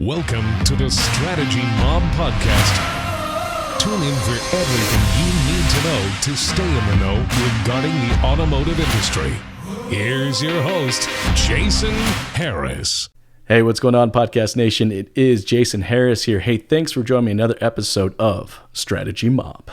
Welcome to the Strategy Mob Podcast. Tune in for everything you need to know to stay in the know regarding the automotive industry. Here's your host, Jason Harris. Hey, what's going on, Podcast Nation? It is Jason Harris here. Hey, thanks for joining me another episode of Strategy Mob.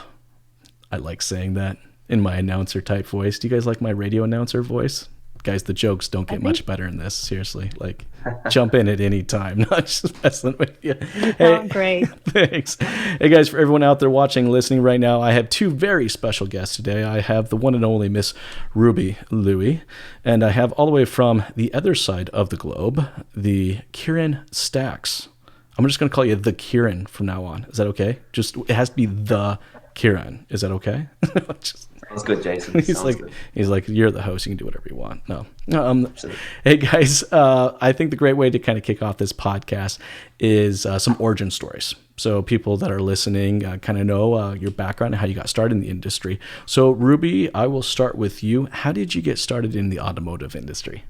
I like saying that in my announcer type voice. Do you guys like my radio announcer voice? Guys, the jokes don't get much better than this. Seriously, like jump in at any time, not just messing with you. Hey, great. Thanks. Hey guys, for everyone out there watching, listening right now, I have two very special guests today. I have the one and only Miss Ruby Louie, and I have all the way from the other side of the globe, the Kieran Stacks. I'm just going to call you the Kieran from now on. Is that okay? Just it has to be the Kieran. Is that okay? Sounds good, Jason. He's like, you're the host. You can do whatever you want. No. Hey guys, I think the great way to kind of kick off this podcast is some origin stories. So people that are listening kind of know your background and how you got started in the industry. So Ruby, I will start with you. How did you get started in the automotive industry?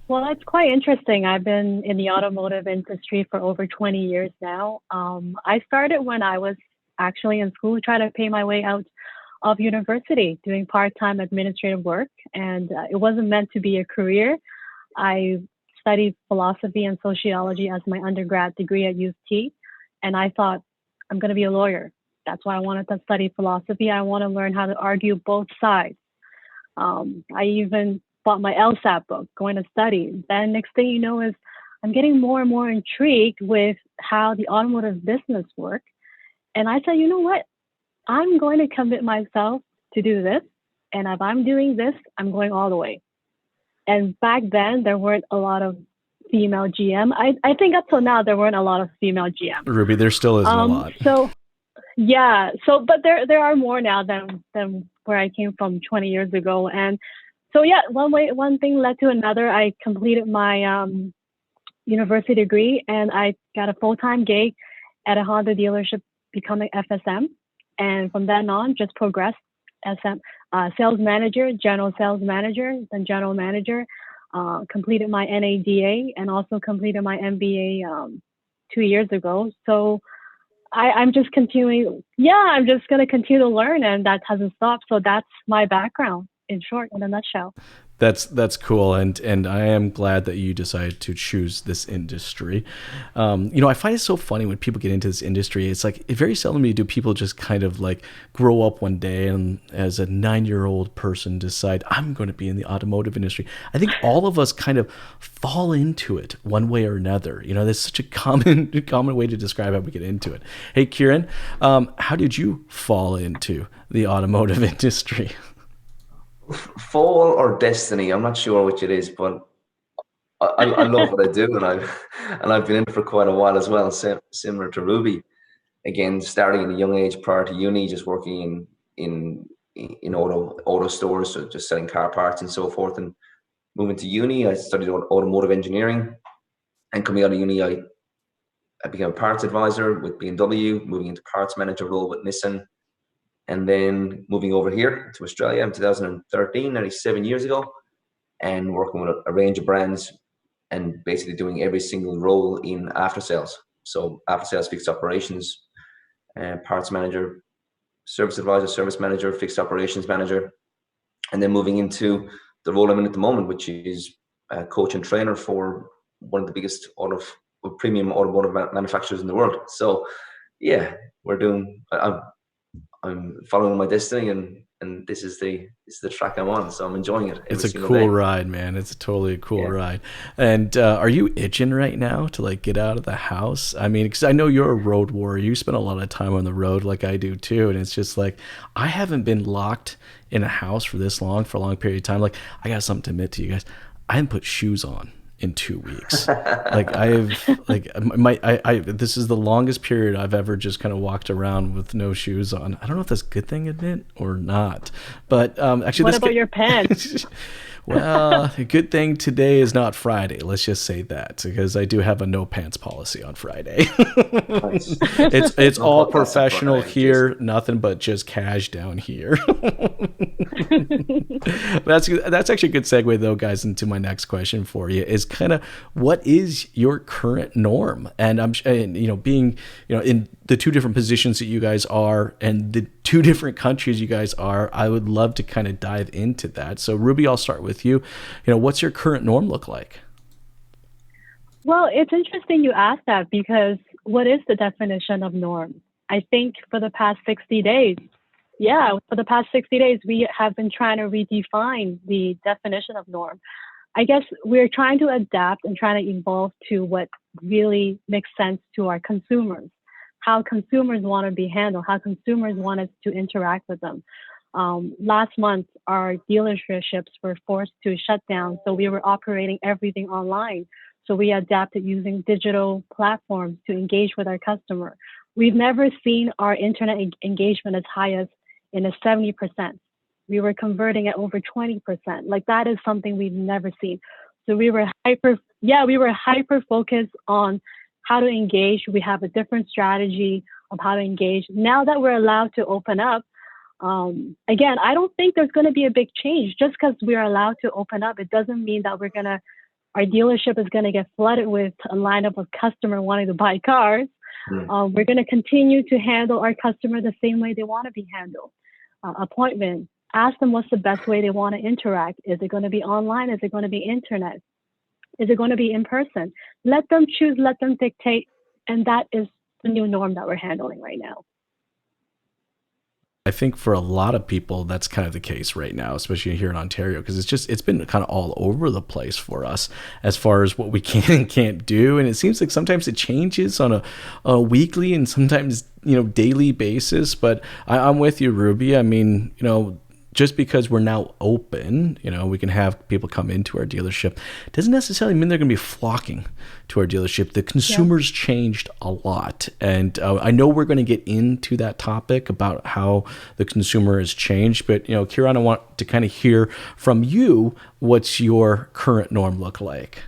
Well, it's quite interesting. I've been in the automotive industry for over 20 years now. I started when I was actually in school, trying to pay my way out of university, doing part-time administrative work, and it wasn't meant to be a career. I studied philosophy and sociology as my undergrad degree at U of T, and I thought, I'm going to be a lawyer. That's why I wanted to study philosophy. I want to learn how to argue both sides. I even bought my LSAT book, going to study. Then next thing you know is I'm getting more and more intrigued with how the automotive business works. And I said, you know what? I'm going to commit myself to do this. And if I'm doing this, I'm going all the way. And back then, there weren't a lot of female GM. I think up till now, there weren't a lot of female GM. Ruby, there still isn't a lot. But there are more now than where I came from 20 years ago. And so, one thing led to another. I completed my university degree, and I got a full-time gig at a Honda dealership, becoming FSM. And from then on, just progressed as sales manager, general sales manager, then general manager, completed my NADA and also completed my MBA 2 years ago. So I'm just continuing. I'm just going to continue to learn, and that hasn't stopped. So that's my background in short, in a nutshell. That's cool, and I am glad that you decided to choose this industry. I find it so funny when people get into this industry. It's like very seldom do people just kind of like grow up one day and as a 9-year-old person decide I'm going to be in the automotive industry. I think all of us kind of fall into it one way or another. That's such a common way to describe how we get into it. Hey, Kieran, how did you fall into the automotive industry? Fall or destiny, I'm not sure which it is, but I love what I do, and I've been in it for quite a while as well, similar to Ruby. Again, starting at a young age prior to uni, just working in auto stores, so just selling car parts and so forth. And moving to uni, I studied automotive engineering, and coming out of uni, I became a parts advisor with BMW, moving into parts manager role with Nissan. And then moving over here to Australia in 2013, nearly 7 years ago, and working with a range of brands and basically doing every single role in after sales. So after sales, fixed operations, parts manager, service advisor, service manager, fixed operations manager, and then moving into the role I'm in at the moment, which is a coach and trainer for one of the biggest premium automotive manufacturers in the world. So yeah, I'm following my destiny, and this is the track I'm on, so I'm enjoying it. It's a cool ride, man. It's totally a cool ride. And are you itching right now to like get out of the house? I mean, because I know you're a road warrior. You spend a lot of time on the road, like I do too. And it's just like I haven't been locked in a house for a long period of time. Like I got something to admit to you guys. I haven't put shoes on in 2 weeks. This is the longest period I've ever just kind of walked around with no shoes on. I don't know if that's a good thing, admit or not, but actually, what about your pants? Well, a good thing today is not Friday. Let's just say that, because I do have a no pants policy on Friday. It's all professional here, nothing but just cash down here. That's actually a good segue though, guys, into my next question for you is kind of what is your current norm? And being, in the two different positions that you guys are and the two different countries you guys are, I would love to kind of dive into that. So Ruby, I'll start with you. What's your current norm look like? Well, it's interesting you asked that because what is the definition of norm? I think for the past 60 days, we have been trying to redefine the definition of norm. I guess we're trying to adapt and trying to evolve to what really makes sense to our consumers, how consumers want to be handled, how consumers want us to interact with them. Last month, our dealerships were forced to shut down, so we were operating everything online. So we adapted using digital platforms to engage with our customer. We've never seen our internet engagement as high as in the 70%. We were converting at over 20%. Like that is something we've never seen. So we were hyper focused on how to engage. We have a different strategy of how to engage. Now that we're allowed to open up, again, I don't think there's going to be a big change. Just because we're allowed to open up, it doesn't mean that our dealership is going to get flooded with a lineup of customers wanting to buy cars. We're going to continue to handle our customer the same way they want to be handled. Appointment, ask them what's the best way they want to interact. Is it going to be online? Is it going to be internet? Is it going to be in person? Let them choose, let them dictate. And that is the new norm that we're handling right now. I think for a lot of people, that's kind of the case right now, especially here in Ontario, because it's been kind of all over the place for us as far as what we can and can't do. And it seems like sometimes it changes on a weekly and sometimes, daily basis. But I'm with you, Ruby. I mean, just because we're now open, we can have people come into our dealership, doesn't necessarily mean they're going to be flocking to our dealership. The consumers changed a lot. And I know we're going to get into that topic about how the consumer has changed. But, Kieran, I want to kind of hear from you, what's your current norm look like?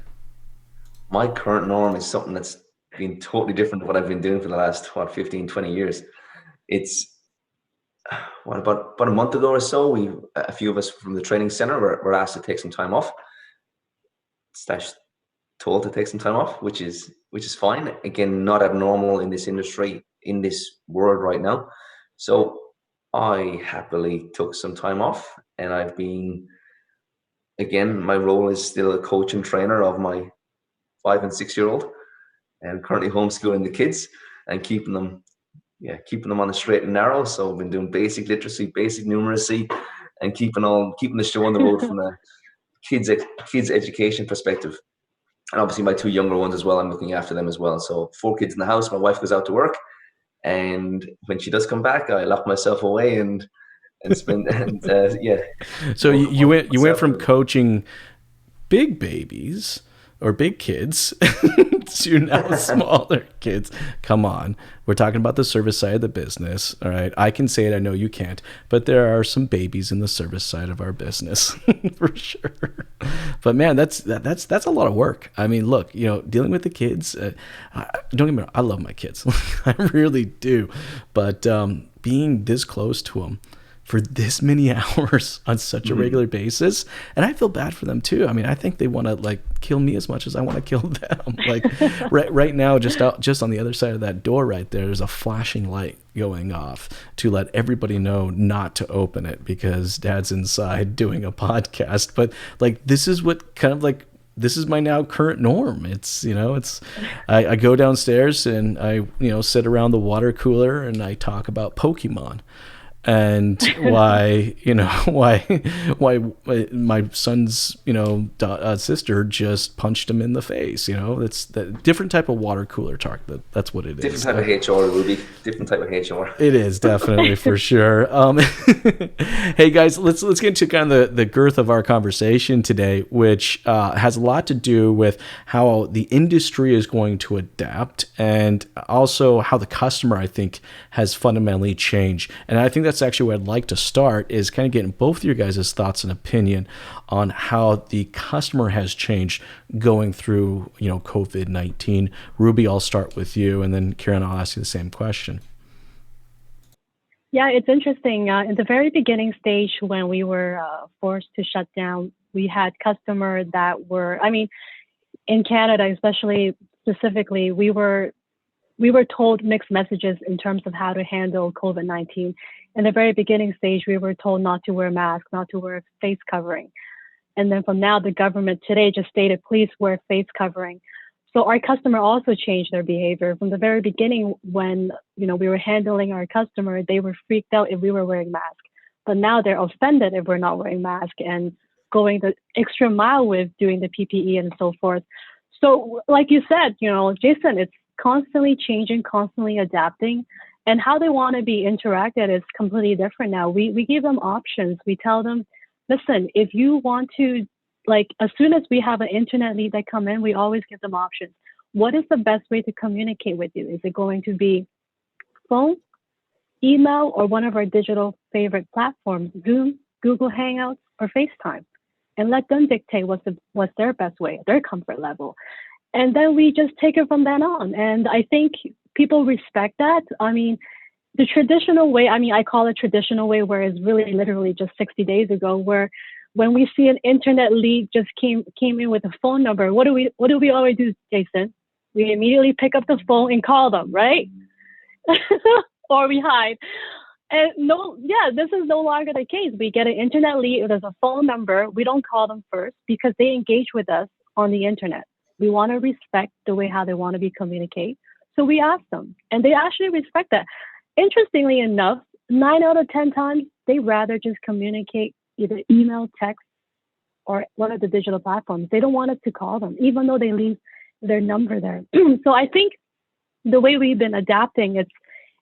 My current norm is something that's been totally different than what I've been doing for the last, 15, 20 years. It's, about a month ago or so, a few of us from the training center were asked to take some time off. Told to take some time off, which is fine. Again, not abnormal in this industry, in this world right now. So I happily took some time off, and I've been, again, my role is still a coach and trainer of my 5 and 6 year old, and currently homeschooling the kids and keeping them on the straight and narrow. So I've been doing basic literacy, basic numeracy, and keeping the show on the road from a kids education perspective. And obviously my 2 younger ones as well, I'm looking after them as well. So 4 kids in the house. My wife goes out to work, and when she does come back, I lock myself away and spend So you went from coaching big babies or big kids to now smaller kids. Come on. We're talking about the service side of the business. All right. I can say it. I know you can't, but there are some babies in the service side of our business for sure. But man, that's a lot of work. I mean, look, dealing with the kids, don't get me wrong, I love my kids. I really do. But being this close to them for this many hours on such a regular basis. And I feel bad for them too. I mean, I think they want to kill me as much as I want to kill them. Right now, just on the other side of that door right there's a flashing light going off to let everybody know not to open it because Dad's inside doing a podcast. But this is what this is my now current norm. It's, I go downstairs and I, sit around the water cooler and I talk about Pokemon. And why my son's, sister just punched him in the face. It's that different type of water cooler talk. That's what it is. Different type of HR, Ruby. Different type of HR. It is definitely for sure. Hey guys, let's get into kind of the girth of our conversation today, which has a lot to do with how the industry is going to adapt and also how the customer, I think, has fundamentally changed. And I think that's actually where I'd like to start, is kind of getting both of your guys' thoughts and opinion on how the customer has changed going through, COVID-19. Ruby, I'll start with you, and then Kieran, I'll ask you the same question. Yeah, it's interesting. In the very beginning stage, when we were forced to shut down, we had customers that were, I mean, in Canada, especially specifically, we were told mixed messages in terms of how to handle COVID-19. In the very beginning stage, we were told not to wear masks, not to wear face covering. And then from now, the government today just stated, please wear face covering. So our customer also changed their behavior from the very beginning when, we were handling our customer, they were freaked out if we were wearing masks. But now they're offended if we're not wearing masks and going the extra mile with doing the PPE and so forth. So like you said, Jason, it's constantly changing, constantly adapting. And how they want to be interacted is completely different now. We give them options. We tell them, listen, if you want to, like, as soon as we have an internet lead that come in, we always give them options. What is the best way to communicate with you? Is it going to be phone, email, or one of our digital favorite platforms, Zoom, Google Hangouts, or FaceTime? And let them dictate what's their best way, their comfort level. And then we just take it from then on. And I think people respect that. I mean, the traditional way, I call it traditional way, where it's really literally just 60 days ago, where when we see an internet lead just came in with a phone number, what do we always do, Jason? We immediately pick up the phone and call them, right? Or we hide. And this is no longer the case. We get an internet lead, there's a phone number. We don't call them first because they engage with us on the internet. We want to respect the way how they want to be communicate. So we ask them, and they actually respect that. Interestingly enough, 9 out of 10 times, they rather just communicate either email, text, or one of the digital platforms. They don't want us to call them, even though they leave their number there. So I think the way we've been adapting,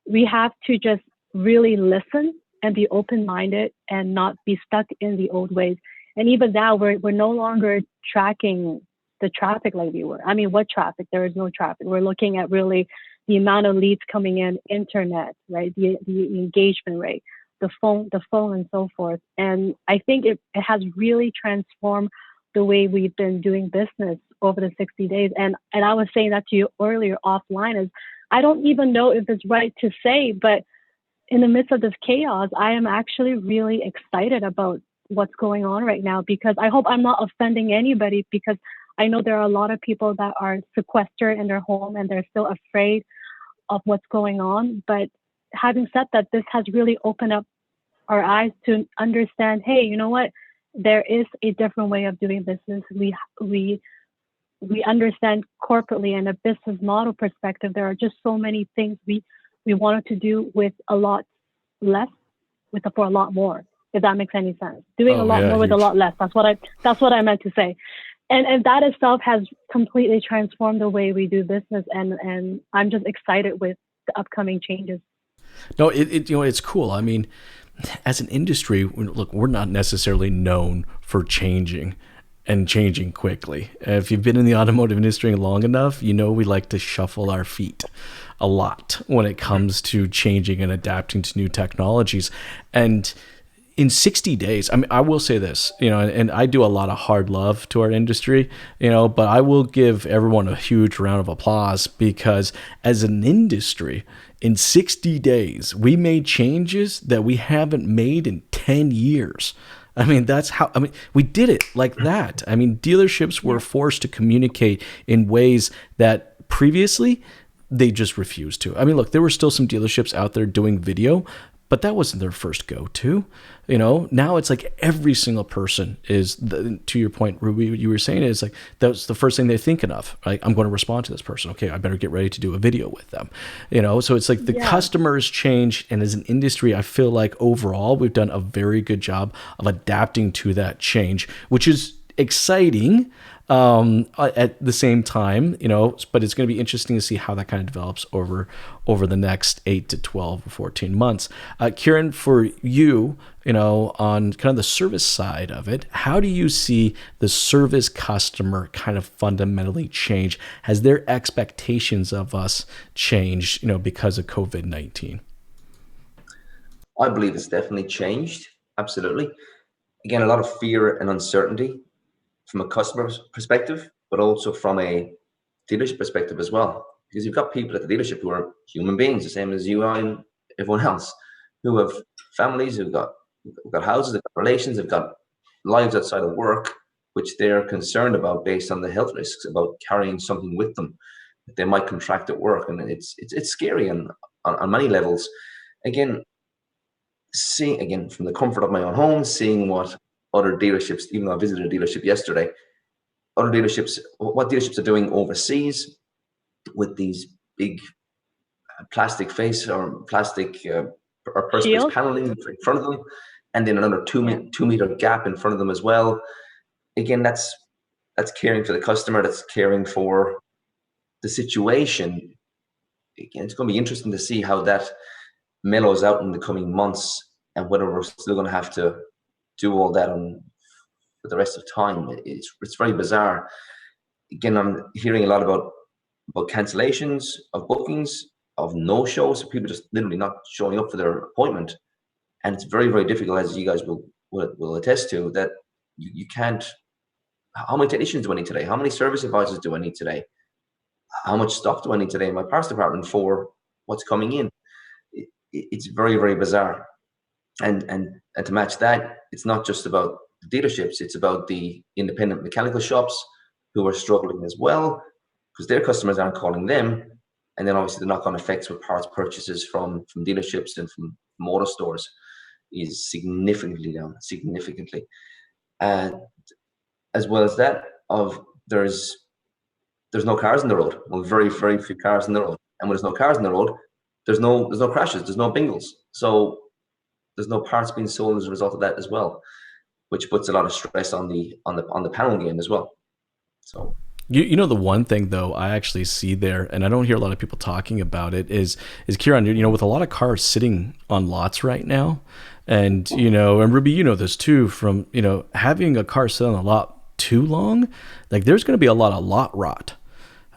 we have to just really listen and be open-minded and not be stuck in the old ways. And even now, we're no longer tracking the traffic like we were. What traffic? There is no traffic. We're looking at really the amount of leads coming in, internet, right? The engagement rate, the phone and so forth. And I think it has really transformed the way we've been doing business over the 60 days. And I was saying that to you earlier offline, is I don't even know if it's right to say, but in the midst of this chaos, I am actually really excited about what's going on right now, because I hope I'm not offending anybody, because I know there are a lot of people that are sequestered in their home and they're still afraid of what's going on. But having said that, this has really opened up our eyes to understand, hey, you know what? There is a different way of doing business. We understand corporately and a business model perspective, there are just so many things we wanted to do with a lot less, for a lot more, if that makes any sense. Doing a lot more with a lot less. That's what I meant to say. And that itself has completely transformed the way we do business. And I'm just excited with the upcoming changes. No, it's cool. As an industry, look, we're not necessarily known for changing and changing quickly. If you've been in the automotive industry long enough, we like to shuffle our feet a lot when it comes to changing and adapting to new technologies. And in 60 days, I will say this, and I do a lot of hard love to our industry, but I will give everyone a huge round of applause, because as an industry, in 60 days, we made changes that we haven't made in 10 years. That's how, we did it like that. Dealerships were forced to communicate in ways that previously they just refused to. Look, there were still some dealerships out there doing video, but that wasn't their first go-to. Now it's like every single person is, to your point, Ruby, you were saying, it's like that's the first thing they're thinking of. Right? I'm going to respond to this person. Okay, I better get ready to do a video with them. So it's like the customers change, and as an industry, I feel like overall we've done a very good job of adapting to that change, which is exciting. At the same time, but it's going to be interesting to see how that kind of develops over the next 8 to 12 or 14 months. Kieran, for you, on kind of the service side of it, how do you see the service customer kind of fundamentally change? Has their expectations of us changed, because of COVID-19? I believe it's definitely changed. Absolutely. Again, a lot of fear and uncertainty from a customer perspective, but also from a dealership perspective as well. Because you've got people at the dealership who are human beings, the same as you and everyone else, who have families, who've got houses, they've got relations, they've got lives outside of work, which they're concerned about based on the health risks about carrying something with them that they might contract at work, and it's scary on many levels. Again, seeing from the comfort of my own home, seeing what other dealerships, even though I visited a dealership yesterday, what dealerships are doing overseas with these big plastic face or plastic or perspex paneling in front of them, and then another 2-meter gap in front of them as well. Again, that's caring for the customer, that's caring for the situation. Again, it's going to be interesting to see how that mellows out in the coming months, and whether we're still going to have to do all that for the rest of time. It's very bizarre. Again, I'm hearing a lot about cancellations of bookings, of no-shows, so people just literally not showing up for their appointment. And it's very, very difficult, as you guys will attest to, that you can't. How many technicians do I need today? How many service advisors do I need today? How much stock do I need today in my parts department for what's coming in? It's very, very bizarre. And to match that, it's not just about the dealerships, it's about the independent mechanical shops who are struggling as well, because their customers aren't calling them. And then obviously the knock-on effects with parts purchases from dealerships and from auto stores is significantly down, significantly. And as well as that, there's no cars on the road. Well, very, very few cars on the road. And when there's no cars on the road, there's no crashes, there's no bingles. So there's no parts being sold as a result of that as well, which puts a lot of stress on the panel game as well. So you know, the one thing though I actually see there, and I don't hear a lot of people talking about it, is Kieran, you know, with a lot of cars sitting on lots right now, and you know, and Ruby, you know this too, from, you know, having a car sit on a lot too long, like there's going to be a lot of lot rot.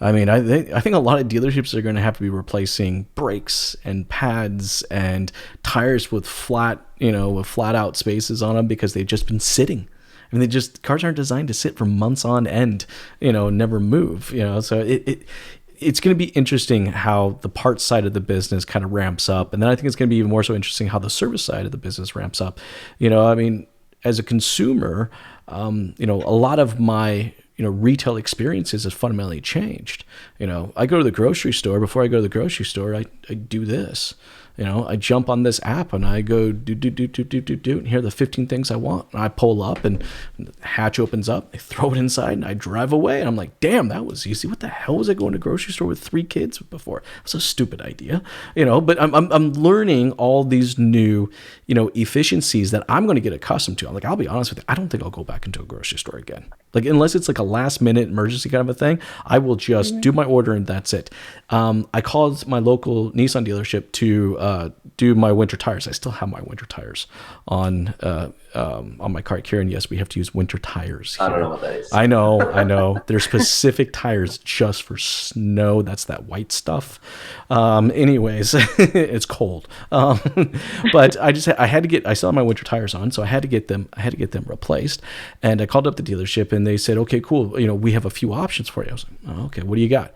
I mean, I think a lot of dealerships are going to have to be replacing brakes and pads and tires with flat out spaces on them because they've just been sitting. I mean, cars aren't designed to sit for months on end, you know, never move, you know. So it's going to be interesting how the parts side of the business kind of ramps up, and then I think it's going to be even more so interesting how the service side of the business ramps up. You know, I mean, as a consumer, you know, a lot of my retail experiences has fundamentally changed. You know, I go to the grocery store. Before I go to the grocery store, I do this. You know, I jump on this app and I go do, and here are the 15 things I want. And I pull up and the hatch opens up, I throw it inside and I drive away. And I'm like, damn, that was easy. What the hell was I going to a grocery store with 3 kids before? It was a stupid idea, you know, but I'm learning all these new, you know, efficiencies that I'm going to get accustomed to. I'm like, I'll be honest with you, I don't think I'll go back into a grocery store again. Like, unless it's like a last minute emergency kind of a thing, I will just do my order and that's it. I called my local Nissan dealership to do my winter tires. I still have my winter tires on my car. Kieran, yes, we have to use winter tires here. I don't know what that is. I know. There's specific tires just for snow. That's that white stuff. Anyways, it's cold. But I still have my winter tires on, so I had to get them replaced. And I called up the dealership and they said, okay, cool. You know, we have a few options for you. I was like, oh, okay, what do you got?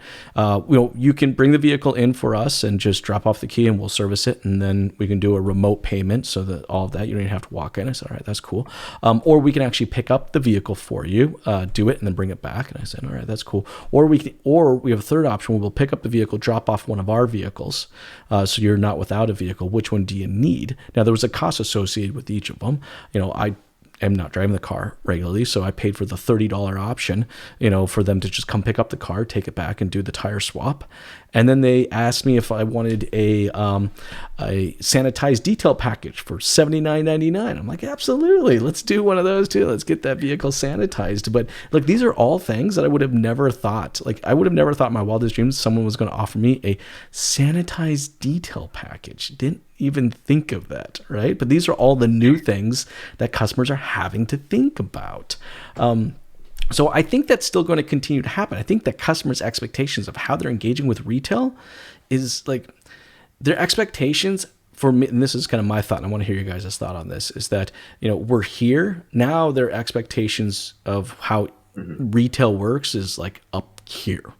You can bring the vehicle in for us and just drop off the key and we'll service it. And then we can do a remote payment so that all of that, you don't even have to walk in. I said, all right, that's cool. Or we can actually pick up the vehicle for you, do it, and then bring it back. And I said, all right, that's cool. Or we have a third option. We'll pick up the vehicle, drop off one of our vehicles. So you're not without a vehicle. Which one do you need? Now, there was a cost associated with each of them. You know, I am not driving the car regularly, so I paid for the $30 option, you know, for them to just come pick up the car, take it back, and do the tire swap. And then they asked me if I wanted a sanitized detail package for $79.99. I'm like, absolutely, let's do one of those too. Let's get that vehicle sanitized. But look, these are all things that I would have never thought. Like, I would have never thought in my wildest dreams someone was going to offer me a sanitized detail package. Didn't even think of that, right? But these are all the new things that customers are having to think about. So I think that's still going to continue to happen. I think that customers' expectations of how they're engaging with retail is like their expectations for me, and this is kind of my thought, and I want to hear you guys' thought on this, is that, you know, we're here now. Their expectations of how retail works is like up here.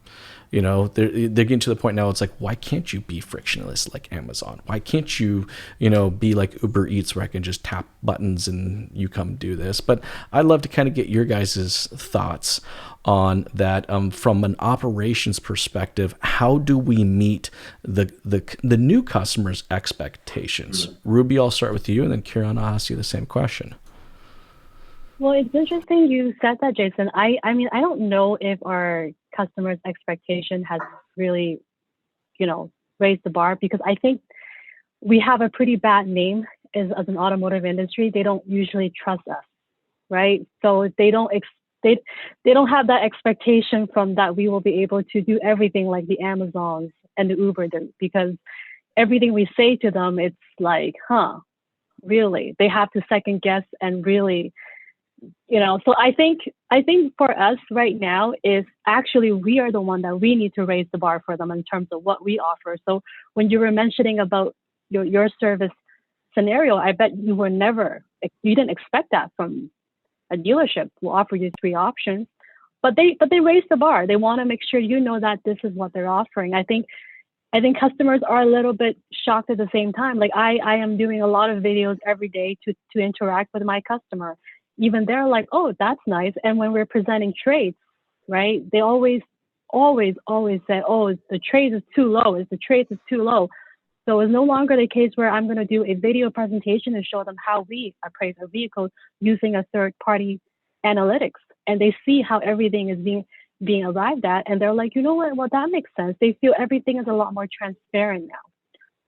they're getting to the point now. It's like, why can't you be frictionless like Amazon? Why can't you, be like Uber Eats, where I can just tap buttons and you come do this? But I'd love to kind of get your guys' thoughts on that, from an operations perspective. How do we meet the new customers' expectations? Ruby, I'll start with you, and then Kieran, I'll ask you the same question. Well, it's interesting you said that, Jason. I mean, I don't know if our customers' expectation has really, raised the bar, because I think we have a pretty bad name as an automotive industry. They don't usually trust us, right? So they don't they don't have that expectation from that we will be able to do everything like the Amazons and the Uber do, because everything we say to them, it's like, really? They have to second guess and really, so I think for us right now is actually we are the one that we need to raise the bar for them in terms of what we offer. So when you were mentioning about your service scenario, I bet you didn't expect that from a dealership. Will offer you 3 options, but they raise the bar. They want to make sure that this is what they're offering. I think customers are a little bit shocked at the same time. Like I am doing a lot of videos every day to interact with my customer. Even they're like, oh, that's nice. And when we're presenting trades, right, they always say, oh, the trades is too low. The trades is too low. So it's no longer the case where I'm going to do a video presentation and show them how we appraise a vehicle using a third-party analytics. And they see how everything is being arrived at. And they're like, you know what? Well, that makes sense. They feel everything is a lot more transparent now.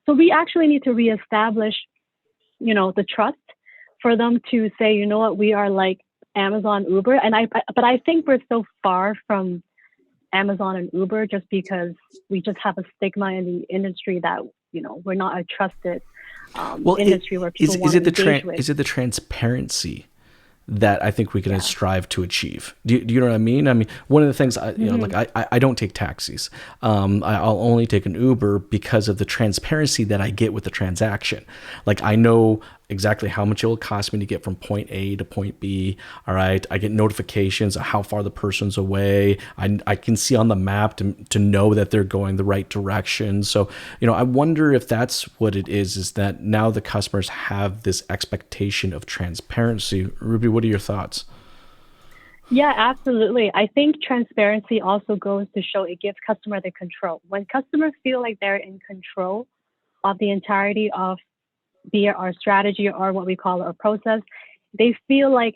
So we actually need to reestablish, the trust for them to say, you know what, we are like Amazon, Uber. But I think we're so far from Amazon and Uber just because we just have a stigma in the industry that, we're not a trusted industry where people want to engage with. Is it the transparency that I think we can strive to achieve? Do you know what I mean? I mean, one of the things I don't take taxis. I'll only take an Uber because of the transparency that I get with the transaction. Like I know exactly how much it will cost me to get from point A to point B. All right. I get notifications of how far the person's away. I can see on the map to know that they're going the right direction. So, I wonder if that's what it is that now the customers have this expectation of transparency. Ruby, what are your thoughts? Yeah, absolutely. I think transparency also goes to show it gives customer the control. When customers feel like they're in control of the entirety of be it our strategy or what we call our process, they feel like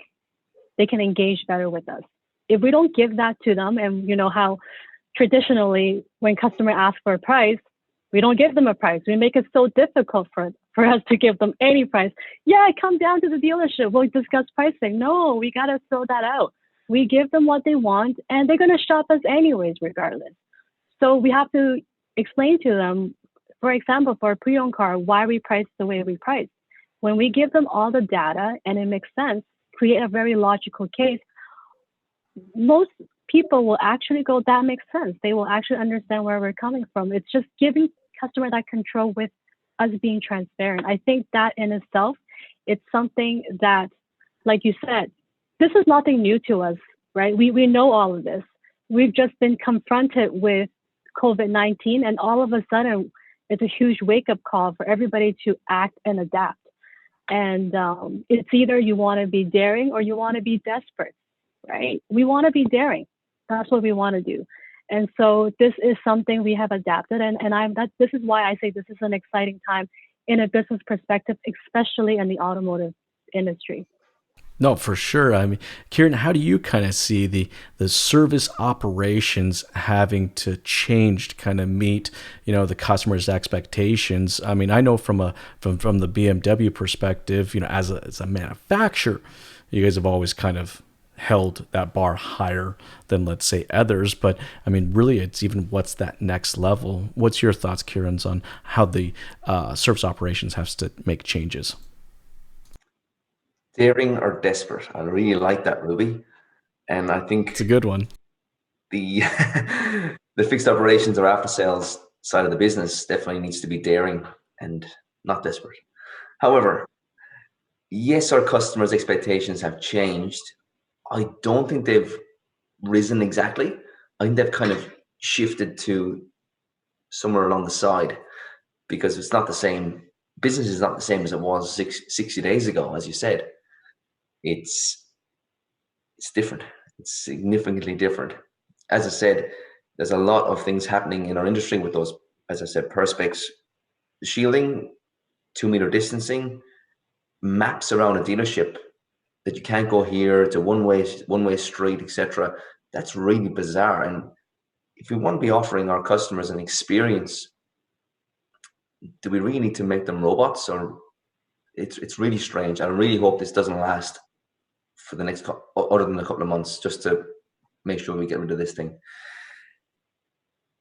they can engage better with us. If we don't give that to them, and how traditionally when customer asks for a price, we don't give them a price. We make it so difficult for us to give them any price. Yeah, come down to the dealership. We'll discuss pricing. No, we got to throw that out. We give them what they want, and they're going to shop us anyways, regardless. So we have to explain to them, for example, for a pre-owned car, why we price the way we price. When we give them all the data and it makes sense, create a very logical case, most people will actually go, that makes sense. They will actually understand where we're coming from. It's just giving customer that control with us being transparent. I think that in itself, it's something that, like you said, this is nothing new to us, right? We know all of this. We've just been confronted with COVID-19, and all of a sudden, it's a huge wake-up call for everybody to act and adapt. And it's either you want to be daring or you want to be desperate, right? We want to be daring. That's what we want to do. And so this is something we have adapted. This is why I say this is an exciting time in a business perspective, especially in the automotive industry. No, for sure. I mean, Kieran, how do you kind of see the service operations having to change to kind of meet, the customer's expectations? I mean, I know from the BMW perspective, as a manufacturer, you guys have always kind of held that bar higher than, let's say, others. But I mean, really, it's even what's that next level? What's your thoughts, Kieran, on how the service operations has to make changes? Daring or desperate? I really like that, Ruby. And I think it's a good one. The the fixed operations or after sales side of the business definitely needs to be daring and not desperate. However, yes, our customers' expectations have changed. I don't think they've risen exactly. I think they've kind of shifted to somewhere along the side, because it's not the same. Business is not the same as it was 60 days ago, as you said. It's different. It's significantly different. As I said, there's a lot of things happening in our industry with those, as I said, perspex shielding, 2-meter distancing, maps around a dealership that you can't go here, it's a one-way street, etc. That's really bizarre. And if we want to be offering our customers an experience, do we really need to make them robots? Or it's really strange. I really hope this doesn't last for the next other than a couple of months, just to make sure we get rid of this thing.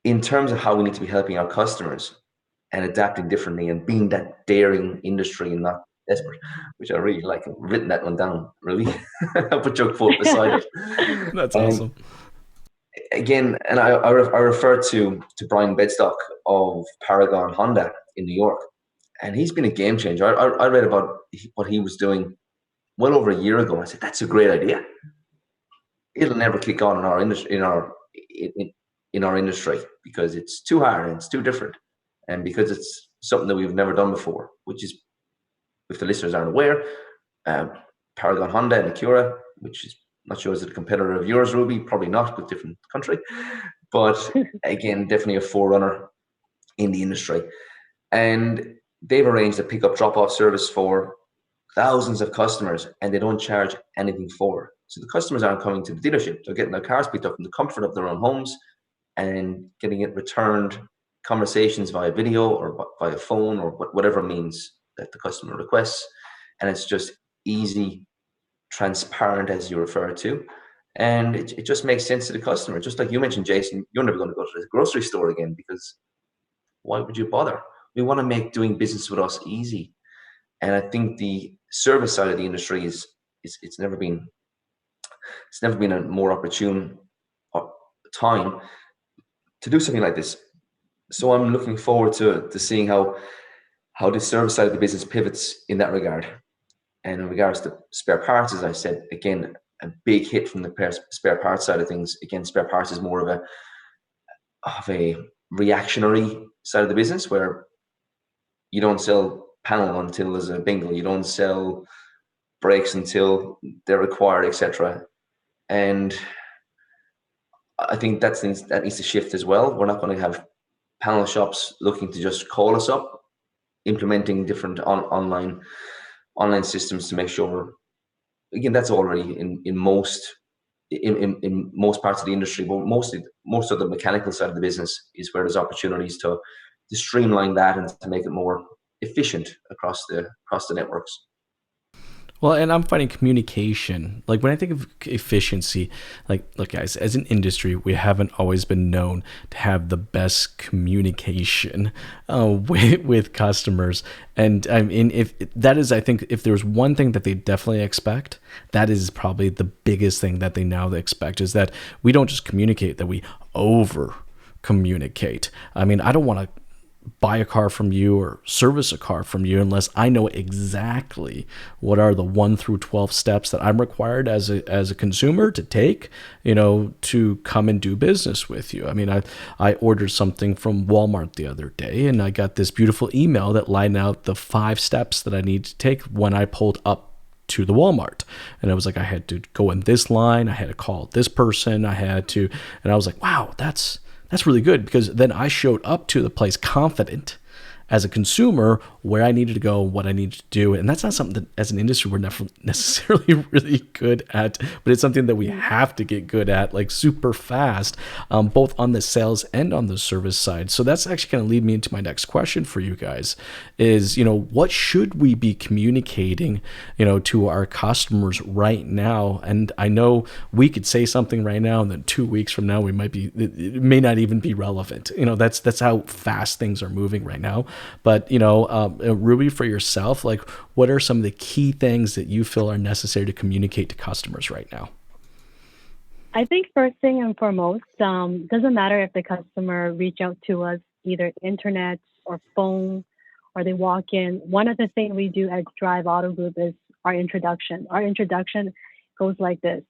In terms of how we need to be helping our customers and adapting differently and being that daring industry and not desperate, which I really like. I've written that one down, really. I'll put your quote beside it. That's awesome. Again, and I refer to Brian Bedstock of Paragon Honda in New York, and he's been a game changer. I read about what he was doing well over a year ago. I said, that's a great idea. It'll never kick on in our industry, in our industry, because it's too hard and it's too different, and because it's something that we've never done before. Which is, if the listeners aren't aware, Paragon Honda and Acura, which is not sure is it a competitor of yours, Ruby? Probably not, with different country, but again, definitely a forerunner in the industry. And they've arranged a pickup drop-off service for thousands of customers, and they don't charge anything for it. So the customers aren't coming to the dealership; they're getting their cars picked up in the comfort of their own homes and getting it returned. Conversations via video or via phone or whatever means that the customer requests, and it's just easy, transparent, as you refer to, and it just makes sense to the customer. Just like you mentioned, Jason, you're never going to go to the grocery store again, because why would you bother? We want to make doing business with us easy. And I think the service side of the industry it's never been a more opportune time to do something like this. So I'm looking forward to seeing how the service side of the business pivots in that regard. And in regards to spare parts, as I said, again, a big hit from the spare parts side of things. Again, spare parts is more of a reactionary side of the business, where you don't sell panel until there's a bingle, you don't sell brakes until they're required, etc. And I think that needs to shift as well. We're not going to have panel shops looking to just call us up, implementing different online systems to make sure. Again, that's already in most parts of the industry, but most of the mechanical side of the business is where there's opportunities to streamline that and to make it more efficient across the networks. Well, and I'm finding communication. Like when I think of efficiency, like, look, guys, as an industry, we haven't always been known to have the best communication with customers. And I mean, if that is, I think, if there's one thing that they definitely expect, that is probably the biggest thing that they now expect, is that we don't just communicate, that we over communicate. I mean, I don't want to buy a car from you or service a car from you unless I know exactly what are the 1 through 12 steps that I'm required as a consumer to take, to come and do business with you. I mean, I ordered something from Walmart the other day, and I got this beautiful email that lined out the 5 steps that I need to take when I pulled up to the Walmart. And I was like, I had to go in this line, I had to call this person, and I was like, wow, that's really good, because then I showed up to the place confident as a consumer where I needed to go, what I needed to do. And that's not something that as an industry we're never necessarily really good at, but it's something that we have to get good at, like super fast, both on the sales and on the service side. So that's actually going to lead me into my next question for you guys is, what should we be communicating, to our customers right now? And I know we could say something right now, and then 2 weeks from now, it may not even be relevant. That's how fast things are moving right now. But, Ruby, for yourself, like, what are some of the key things that you feel are necessary to communicate to customers right now? I think first thing and foremost, doesn't matter if the customer reach out to us either internet or phone, or they walk in. One of the things we do at Drive Auto Group is our introduction. Our introduction goes like this.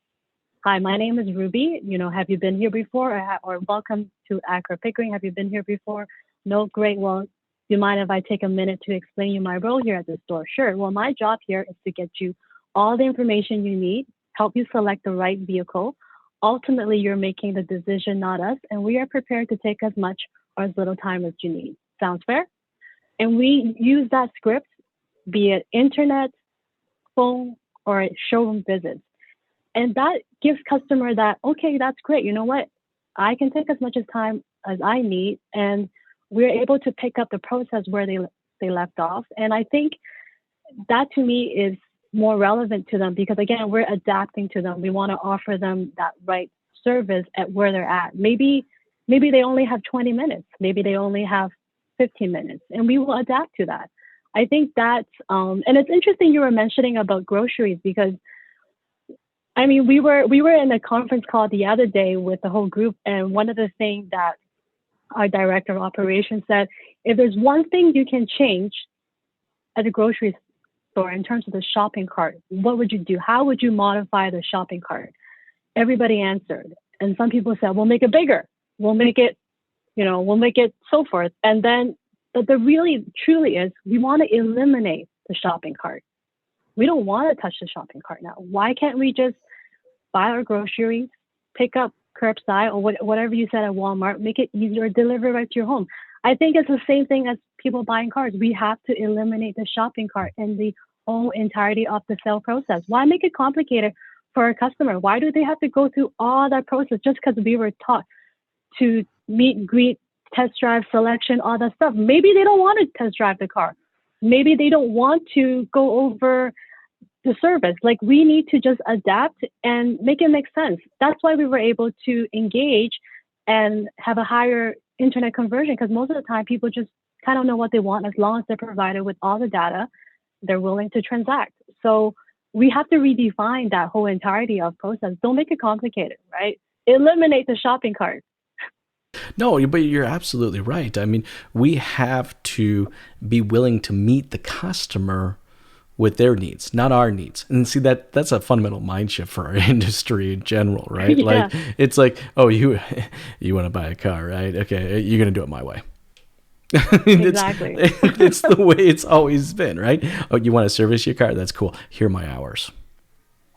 hi, my name is Ruby. Have you been here before? Or welcome to Accra Pickering. Have you been here before? No, great. Well, do you mind if I take a minute to explain you my role here at the store? Sure. Well, my job here is to get you all the information you need, help you select the right vehicle. Ultimately, you're making the decision, not us, and we are prepared to take as much or as little time as you need. Sounds fair? And we use that script, be it internet, phone, or showroom visits. And that gives customer that, okay, that's great. You know what? I can take as much as time as I need, and we're able to pick up the process where they left off. And I think that to me is more relevant to them because again, we're adapting to them. We want to offer them that right service at where they're at. Maybe they only have 20 minutes. Maybe they only have 15 minutes, and we will adapt to that. I think that's, and it's interesting you were mentioning about groceries because I mean, we were in a conference call the other day with the whole group, and one of the things that our director of operations said, if there's one thing you can change at a grocery store in terms of the shopping cart, what would you do? How would you modify the shopping cart? Everybody answered, and some people said, we'll make it bigger. We'll make it so forth. And then, but the really truly is, we want to eliminate the shopping cart. We don't want to touch the shopping cart now. Why can't we just buy our groceries, pick up curbside or whatever you said at Walmart, make it easier, deliver right to your home? I think it's the same thing as people buying cars. We have to eliminate the shopping cart and the whole entirety of the sale process. Why make it complicated for a customer? Why do they have to go through all that process just because we were taught to meet, greet, test drive, selection, all that stuff? Maybe they don't want to test drive the car. Maybe they don't want to go over the service. Like, we need to just adapt and make it make sense. That's why we were able to engage and have a higher internet conversion, because most of the time people just kind of know what they want. As long as they're provided with all the data, they're willing to transact. So we have to redefine that whole entirety of process. Don't make it complicated, right? Eliminate the shopping cart. No, but you're absolutely right. I mean, we have to be willing to meet the customer with their needs, not our needs. And see, that's a fundamental mind shift for our industry in general, right? Yeah. Like, it's like, oh, you want to buy a car, right? Okay, you're going to do it my way. Exactly. It's the way it's always been, right? Oh, you want to service your car? That's cool. Here are my hours.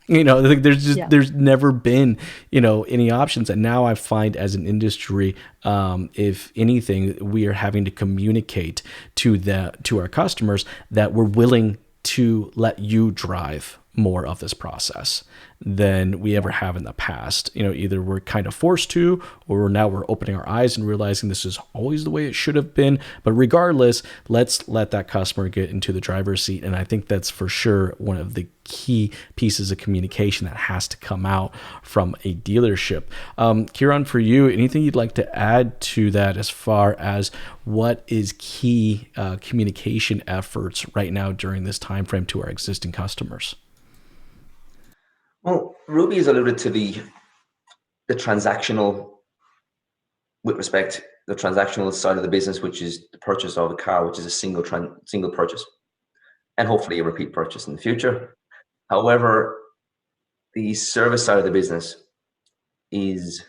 There's never been, any options. And now I find as an industry, if anything, we are having to communicate to our customers that we're willing to let you drive more of this process than we ever have in the past. Either we're kind of forced to, or now we're opening our eyes and realizing this is always the way it should have been. But regardless, let's let that customer get into the driver's seat. And I think that's for sure one of the key pieces of communication that has to come out from a dealership. Kieran, for you, anything you'd like to add to that as far as what is key communication efforts right now during this time frame to our existing customers? Well, Ruby has alluded to the transactional, with respect, the transactional side of the business, which is the purchase of a car, which is a single purchase, and hopefully a repeat purchase in the future. However, the service side of the business is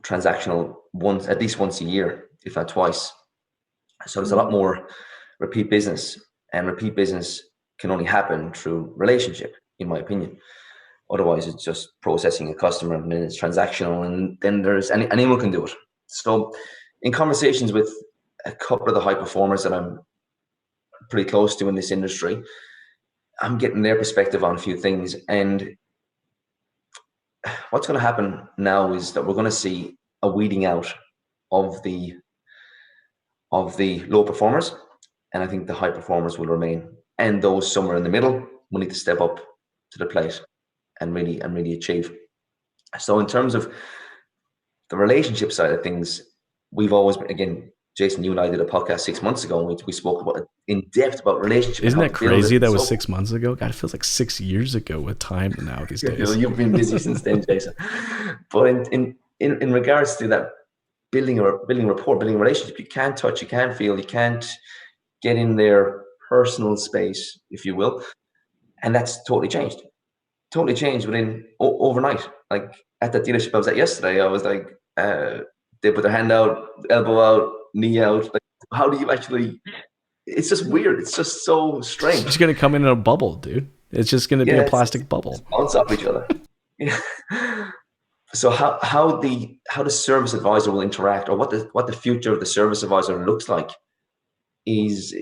transactional at least once a year, if not twice. So there's a lot more repeat business, and repeat business can only happen through relationship, in my opinion. Otherwise, it's just processing a customer, and then it's transactional, and then anyone can do it. So in conversations with a couple of the high performers that I'm pretty close to in this industry, I'm getting their perspective on a few things. And what's going to happen now is that we're going to see a weeding out of the low performers, and I think the high performers will remain. And those somewhere in the middle will need to step up to the plate and really achieve. So in terms of the relationship side of things, we've always been, again, Jason, you and I did a podcast 6 months ago, and we spoke about in depth about relationships. Isn't that crazy? That was 6 months ago. God, it feels like 6 years ago with time now these days. You've been busy since then, Jason. But in regards to that building rapport, building a relationship, you can't touch, you can't feel, you can't get in their personal space, if you will, and that's totally changed. totally changed within overnight. Like at that dealership I was at yesterday, I was like, they put their hand out, elbow out, knee out. Like, how do you actually? It's just weird. It's just so strange. It's just gonna come in a bubble, dude. It's just gonna be a plastic bubble. Bounce off each other. Yeah. So how the service advisor will interact, or what the future of the service advisor looks like, is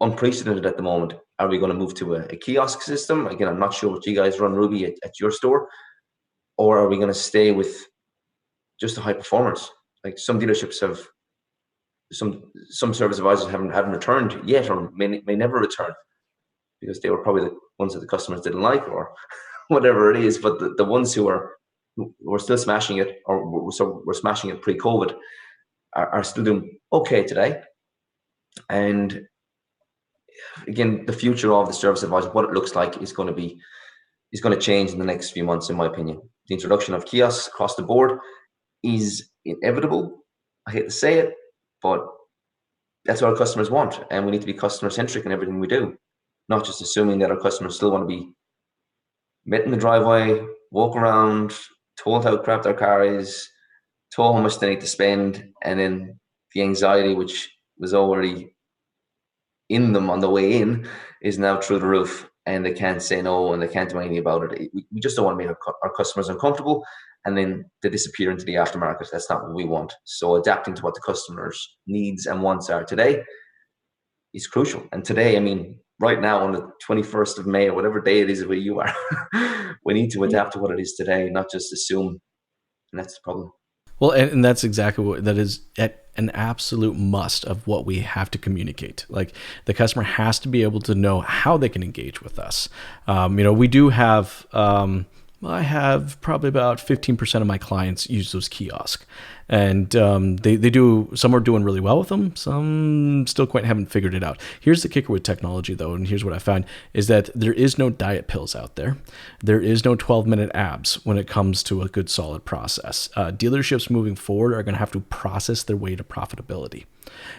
unprecedented at the moment. Are we going to move to a kiosk system? Again, I'm not sure what you guys run, Ruby, at your store, or are we going to stay with just the high performers? Like some dealerships have, some service advisors haven't returned yet, or may never return, because they were probably the ones that the customers didn't like, or whatever it is. But the ones who are still smashing it, or were smashing it pre-COVID, are still doing okay today. And again, the future of the service advisor, what it looks like, is going to change in the next few months, in my opinion. The introduction of kiosks across the board is inevitable. I hate to say it, but that's what our customers want, and we need to be customer centric in everything we do, not just assuming that our customers still want to be met in the driveway, walk around, told how crap their car is, told how much they need to spend, and then the anxiety, which was already in them on the way in, is now through the roof, and they can't say no, and they can't do anything about it. We just don't want to make our customers uncomfortable, and then they disappear into the aftermarket. That's not what we want. So adapting to what the customer's needs and wants are today is crucial. And today, I mean, right now on the 21st of May, or whatever day it is where you are, we need to adapt to what it is today, not just assume. And that's the problem. Well, and that's exactly what that is, an absolute must of what we have to communicate. Like, the customer has to be able to know how they can engage with us. We do have, I have probably about 15% of my clients use those kiosks. And they do, some are doing really well with them. Some still quite haven't figured it out. Here's the kicker with technology, though, and here's what I found, is that there is no diet pills out there. There is no 12-minute abs when it comes to a good, solid process. Dealerships moving forward are going to have to process their way to profitability.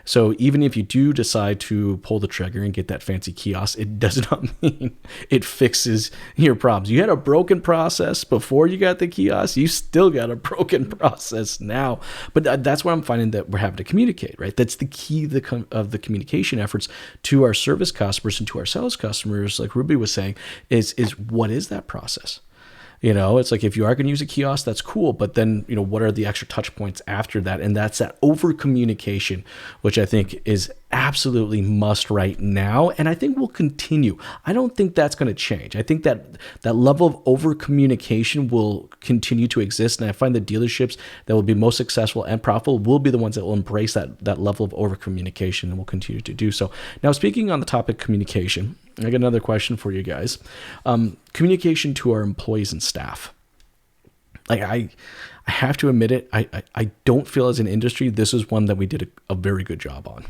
So even if you do decide to pull the trigger and get that fancy kiosk, it does not mean it fixes your problems. You had a broken process before you got the kiosk. You still got a broken process now. But that's what I'm finding that we're having to communicate, right? That's the key of the communication efforts to our service customers and to our sales customers, like Ruby was saying, is what is that process? It's like, if you are going to use a kiosk, that's cool. But then, what are the extra touch points after that? And that's that over communication, which I think is absolutely must right now. And I think will continue. I don't think that's going to change. I think that level of over communication will continue to exist. And I find the dealerships that will be most successful and profitable will be the ones that will embrace that level of over communication, and will continue to do so. Now, speaking on the topic communication, I got another question for you guys. Communication to our employees and staff. Like, I have to admit it, I don't feel as an industry this is one that we did a very good job on.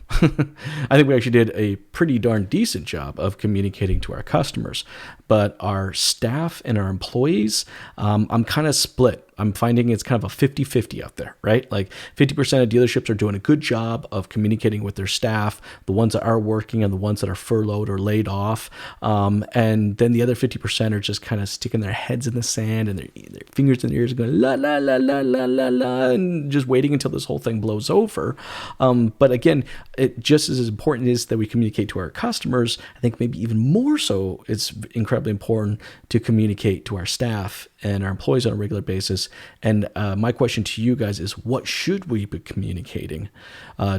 I think we actually did a pretty darn decent job of communicating to our customers. But our staff and our employees, I'm kind of split. I'm finding it's kind of a 50-50 out there, right? Like 50% of dealerships are doing a good job of communicating with their staff, the ones that are working and the ones that are furloughed or laid off. And then the other 50% are just kind of sticking their heads in the sand and their fingers in their ears and going, la, la, la, la, la, la, la, and just waiting until this whole thing blows over. But again, it just as important is that we communicate to our customers. I think maybe even more so, it's incredibly important to communicate to our staff and our employees on a regular basis. And my question to you guys is, what should we be communicating